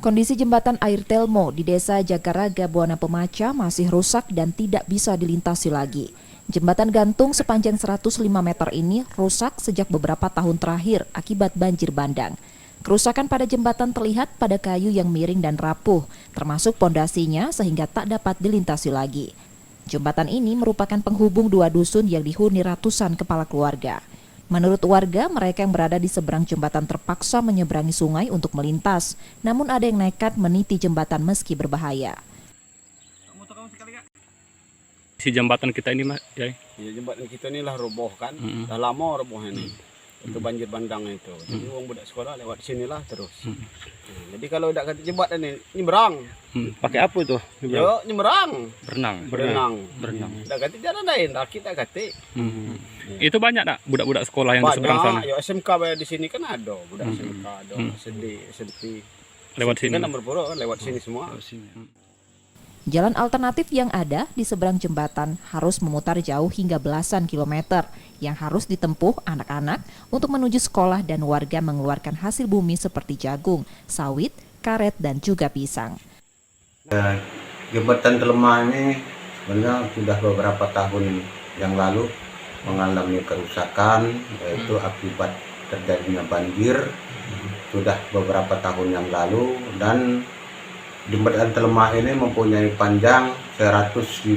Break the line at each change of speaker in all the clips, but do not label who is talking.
Kondisi jembatan air Telmo di Desa Jagaraga, Buana Pemaca masih rusak dan tidak bisa dilintasi lagi. Jembatan gantung sepanjang 105 meter ini rusak sejak beberapa tahun terakhir akibat banjir bandang. Kerusakan pada jembatan terlihat pada kayu yang miring dan rapuh, termasuk pondasinya sehingga tak dapat dilintasi lagi. Jembatan ini merupakan penghubung dua dusun yang dihuni ratusan kepala keluarga. Menurut warga, mereka yang berada di seberang jembatan terpaksa menyeberangi sungai untuk melintas, namun ada yang nekat meniti jembatan meski berbahaya.
Si jembatan kita ini, Mas, ya?
Ya, jembatan kita ini lah roboh kan, dah lama roboh ini. Itu banjir bandang itu. Jadi orang budak sekolah lewat sinilah terus. Nah, jadi kalau udah kata jembatan ini nyebrang.
Pakai apa itu?
Yo, nyebrang.
Berenang.
Dah kata jalan lain, rakit dah kata.
Itu banyak tak budak-budak sekolah yang di seberang sana?
Banyak, ya SMK di sini kan ada, budak SMK ada, SMP.
Lewat sini.
Kan nomor pura kan lewat sini semua.
Jalan alternatif yang ada di seberang jembatan harus memutar jauh hingga belasan kilometer yang harus ditempuh anak-anak untuk menuju sekolah dan warga mengeluarkan hasil bumi seperti jagung, sawit, karet, dan juga pisang.
Jembatan Telma ini sebenarnya sudah beberapa tahun yang lalu mengalami kerusakan, yaitu akibat terjadinya banjir sudah beberapa tahun yang lalu, dan jembatan Telma ini mempunyai panjang 105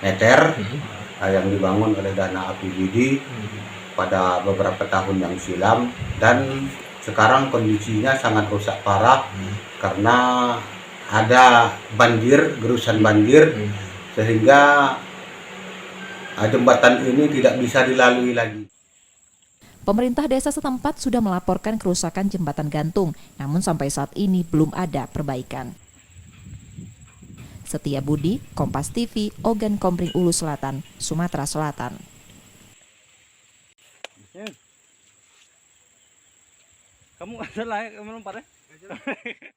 meter yang dibangun oleh dana APBD pada beberapa tahun yang silam, dan sekarang kondisinya sangat rusak parah karena ada banjir, gerusan banjir, sehingga jembatan ini tidak bisa dilalui lagi.
Pemerintah desa setempat sudah melaporkan kerusakan jembatan gantung, namun sampai saat ini belum ada perbaikan. Setia Budi, Kompas TV, Ogan Komering Ulu Selatan, Sumatera Selatan.
Kamu ada lah, kamu lompat ya?